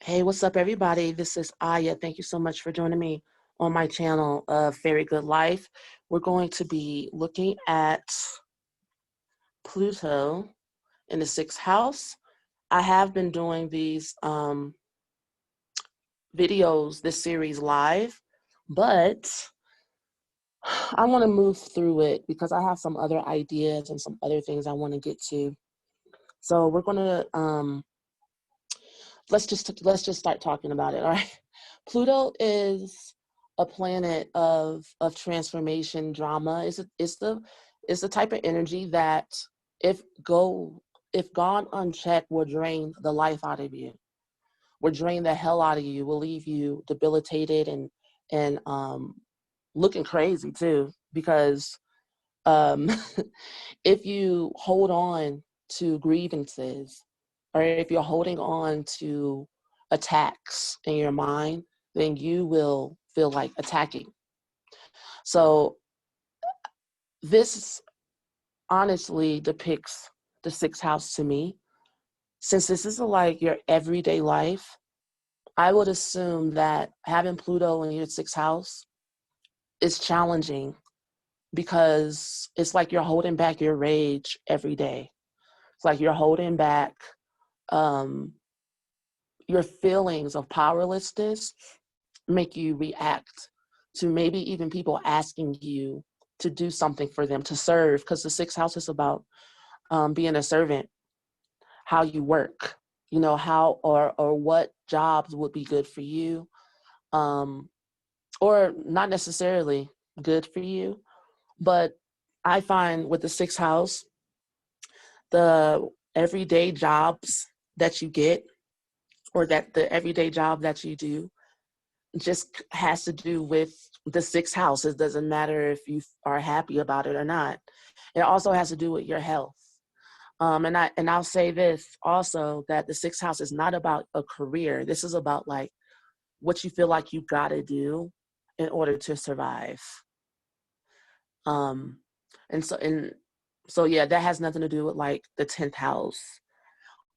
Hey, what's up, everybody? This is Aya. Thank you so much for joining me on my channel of Very Good Life. We're going to be looking at Pluto in the sixth house. I have been doing these videos, this series live, but I want to move through it because I have some other ideas and some other things I want to get to. So we're going to let's just start talking about it. All right. Pluto is a planet of transformation, drama. It's the type of energy that if gone unchecked will drain the life out of you, will drain the hell out of you, will leave you debilitated and looking crazy too. Because um, if you hold on to grievances, or if you're holding on to attacks in your mind, then you will feel like attacking. So this honestly depicts the sixth house to me. Since this is like your everyday life, I would assume that having Pluto in your sixth house is challenging because it's like you're holding back your rage every day. It's like you're holding back um, your feelings of powerlessness make you react to maybe even people asking you to do something for them, to serve, because the sixth house is about being a servant, how you work, how or what jobs would be good for you, or not necessarily good for you. But I find with the sixth house, the everyday jobs that you get, or that the everyday job that you do, just has to do with the sixth house. It doesn't matter if you are happy about it or not. It also has to do with your health. And I'll say this also, that the sixth house is not about a career. This is about like what you feel like you gotta do in order to survive. Um, and so yeah, that has nothing to do with like the 10th house.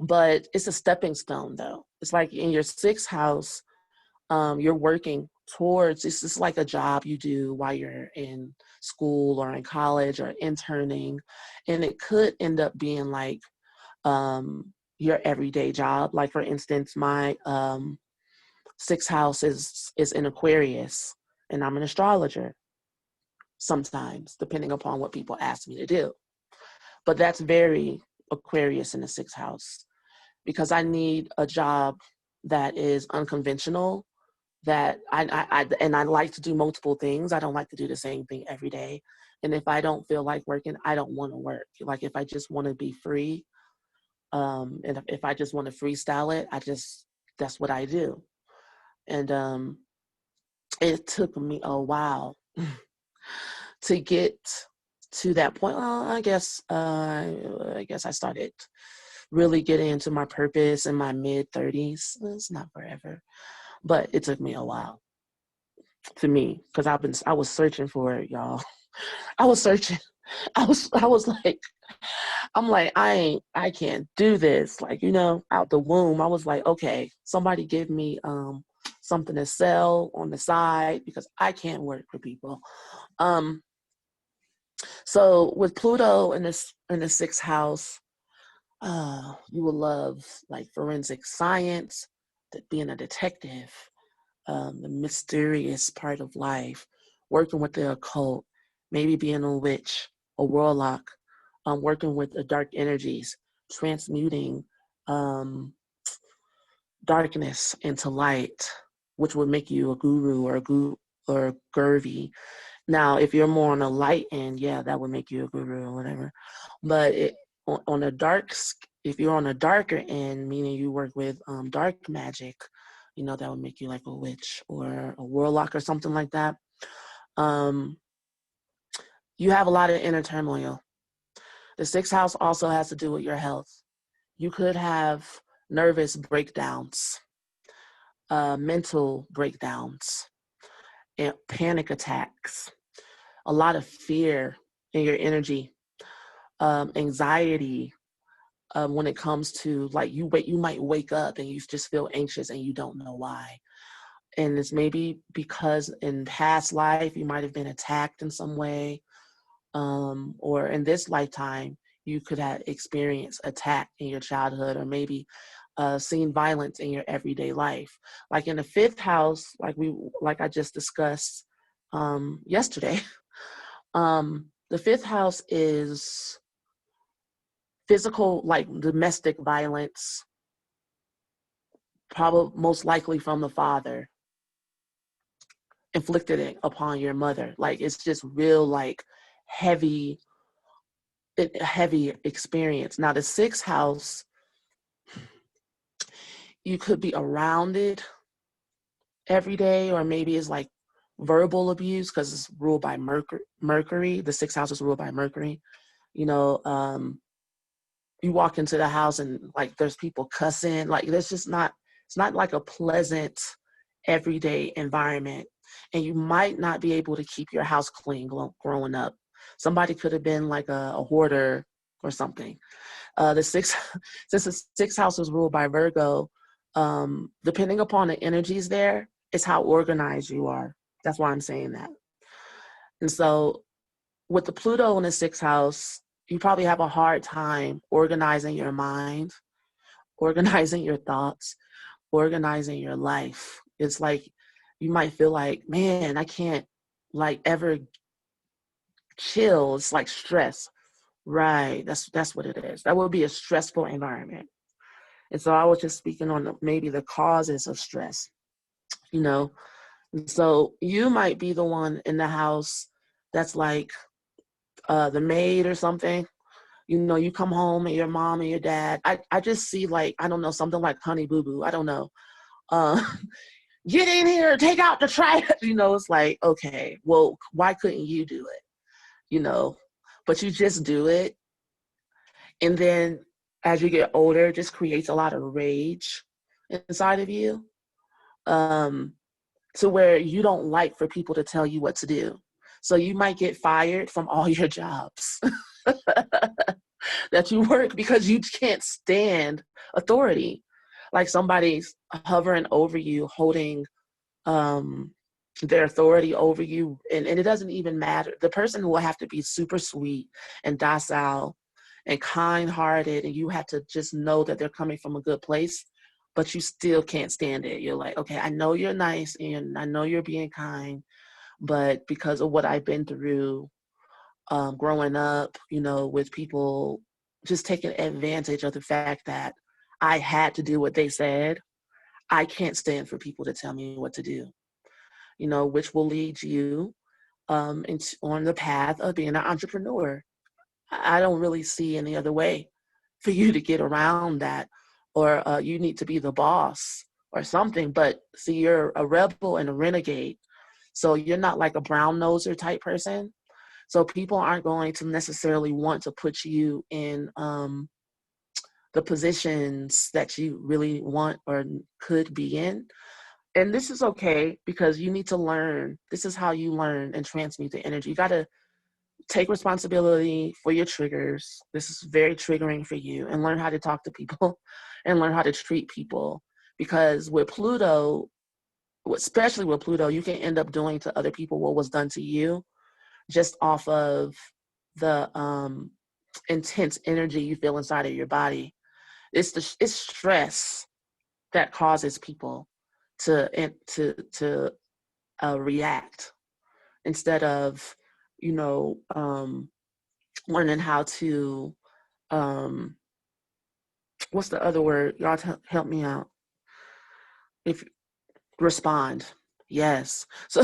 But it's a stepping stone though. It's like in your sixth house, you're working towards, it's just like a job you do while you're in school or in college or interning. And it could end up being like your everyday job. Like for instance, my sixth house is in Aquarius, and I'm an astrologer sometimes, depending upon what people ask me to do. But that's very Aquarius in the sixth house, because I need a job that is unconventional, that I like to do multiple things. I don't like to do the same thing every day. And if I don't feel like working, I don't want to work. Like if I just want to be free, and if I just want to freestyle it, that's what I do. And it took me a while to get to that point. Well, I guess I started really getting into my purpose in my mid-30s. It's not forever, but it took me a while, to me, because I was searching for it, y'all. I was searching. I was like, I'm like, I can't do this. Like, out the womb, I was like, okay, somebody give me something to sell on the side, because I can't work for people. So with Pluto in the sixth house, you will love like forensic science, being a detective, the mysterious part of life, working with the occult, maybe being a witch, a warlock, working with the dark energies, transmuting darkness into light, which would make you a guru or a gurvi. Now, if you're more on the light end, yeah, that would make you a guru or whatever. But on the if you're on a darker end, meaning you work with dark magic, that would make you like a witch or a warlock or something like that. You have a lot of inner turmoil. The sixth house also has to do with your health. You could have nervous breakdowns, mental breakdowns, and panic attacks, a lot of fear in your energy, anxiety, when it comes to like you might wake up and you just feel anxious and you don't know why. And it's maybe because in past life you might have been attacked in some way, or in this lifetime you could have experienced attack in your childhood, or maybe seen violence in your everyday life. Like in the fifth house, like I just discussed yesterday, the fifth house is physical, like domestic violence, probably most likely from the father, inflicted it upon your mother. Like it's just real, like heavy experience. Now the sixth house, you could be around it every day, or maybe it's like verbal abuse because it's ruled by Mercury. The sixth house is ruled by Mercury. You know, you walk into the house and like there's people cussing. Like there's just not, it's not like a pleasant everyday environment. And you might not be able to keep your house clean growing up. Somebody could have been like a hoarder or something. Since the sixth house is ruled by Virgo, depending upon the energies there, it's how organized you are. That's why I'm saying that. And so with the Pluto in the sixth house, you probably have a hard time organizing your mind, organizing your thoughts, organizing your life. It's like you might feel like, man, I can't like ever chill. It's like stress. Right. That's what it is. That would be a stressful environment. And so I was just speaking on maybe the causes of stress, you know. And so you might be the one in the house that's like the maid or something. You know, you come home and your mom and your dad, I just see like, I don't know, something like Honey Boo Boo. I don't know. Uh, Get in here, take out the trash. You know, it's like, okay, well, why couldn't you do it? You know, but you just do it. And then as you get older, it just creates a lot of rage inside of you, um, to where you don't like for people to tell you what to do. So you might get fired from all your jobs that you work because you can't stand authority. Like somebody's hovering over you, holding their authority over you. And it doesn't even matter. The person will have to be super sweet and docile and kind-hearted, and you have to just know that they're coming from a good place, but you still can't stand it. You're like, okay, I know you're nice and I know you're being kind, but because of what I've been through growing up, you know, with people just taking advantage of the fact that I had to do what they said, I can't stand for people to tell me what to do, you know, which will lead you on the path of being an entrepreneur. I don't really see any other way for you to get around that, or you need to be the boss or something. But see, you're a rebel and a renegade. So you're not like a brown noser type person. So people aren't going to necessarily want to put you in the positions that you really want or could be in. And this is okay because you need to learn. This is how you learn and transmute the energy. You got to take responsibility for your triggers. This is very triggering for you, and learn how to talk to people and learn how to treat people. Because with Pluto, especially with Pluto, you can end up doing to other people what was done to you just off of the intense energy you feel inside of your body. It's stress that causes people to react instead of, you know, learning how to, um, what's the other word? Y'all help me out. If respond. Yes. So,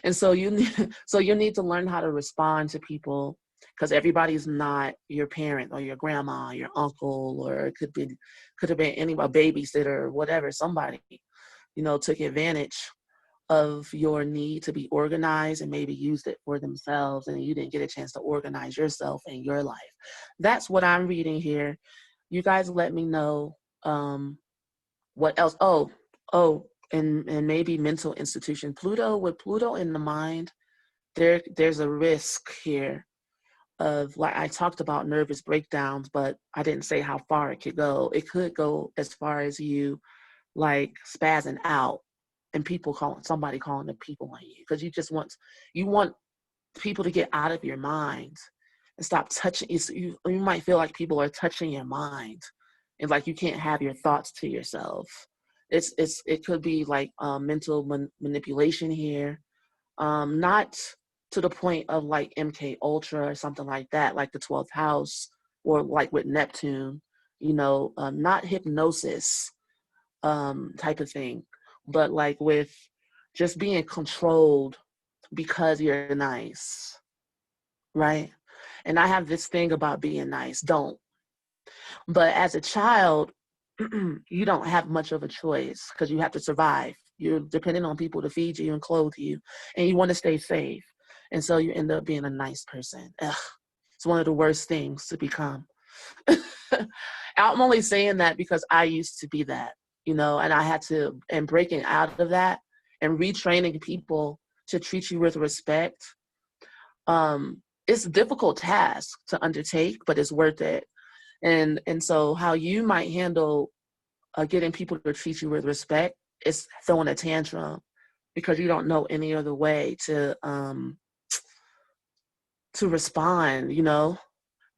and so you need to learn how to respond to people, because everybody's not your parent or your grandma, your uncle, or it could have been any a babysitter or whatever. Somebody, you know, took advantage of your need to be organized and maybe used it for themselves, and you didn't get a chance to organize yourself and your life. That's what I'm reading here. You guys let me know what else. And maybe mental institution. Pluto, with Pluto in the mind, there's a risk here like I talked about nervous breakdowns, but I didn't say how far it could go. It could go as far as you like spazzing out and somebody calling the people on you, because you want people to get out of your mind and stop touching you might feel like people are touching your mind, and like you can't have your thoughts to yourself. It could be like mental manipulation here, not to the point of like MK Ultra or something like that, like the 12th house, or like with Neptune, not hypnosis type of thing, but like with just being controlled because you're nice, right? And I have this thing about being nice, don't. But as a child, you don't have much of a choice because you have to survive. You're depending on people to feed you and clothe you, and you want to stay safe. And so you end up being a nice person. Ugh, it's one of the worst things to become. I'm only saying that because I used to be that, and and breaking out of that and retraining people to treat you with respect. It's a difficult task to undertake, but it's worth it. And so how you might handle getting people to treat you with respect is throwing a tantrum because you don't know any other way to respond.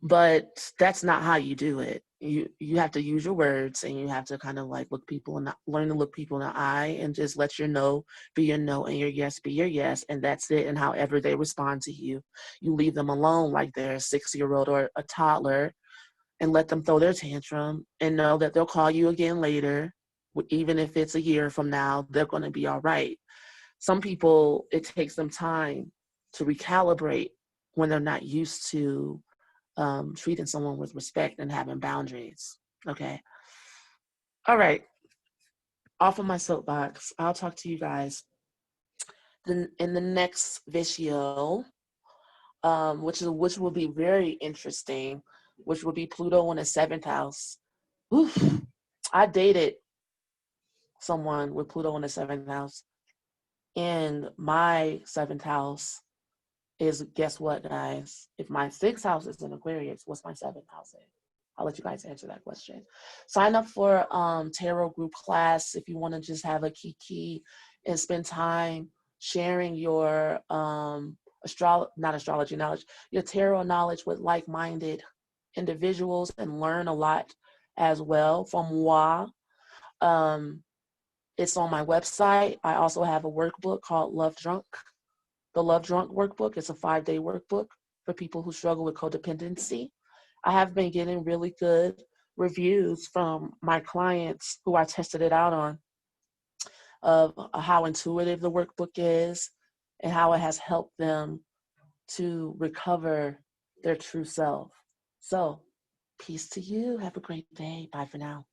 But that's not how you do it. You have to use your words, and you have to kind of like learn to look people in the eye, and just let your no be your no and your yes be your yes, and that's it. And however they respond to you, you leave them alone like they're a 6-year-old or a toddler, and let them throw their tantrum, and know that they'll call you again later. Even if it's a year from now, they're going to be all right. Some people, it takes them time to recalibrate when they're not used to treating someone with respect and having boundaries. Okay. All right. Off of my soapbox. I'll talk to you guys in the next video, which will be very interesting, which will be Pluto in the 7th house. Oof. I dated someone with Pluto in the 7th house, and my 7th house is, guess what, guys? If my 6th house is in Aquarius, what's my 7th house in? I'll let you guys answer that question. Sign up for tarot group class if you want to just have a kiki and spend time sharing your not astrology knowledge, your tarot knowledge with like-minded individuals, and learn a lot as well from moi. It's on my website. I also have a workbook called Love Drunk. The Love Drunk workbook. It's a 5-day workbook for people who struggle with codependency. I have been getting really good reviews from my clients who I tested it out on, of how intuitive the workbook is and how it has helped them to recover their true self. So, peace to you. Have a great day. Bye for now.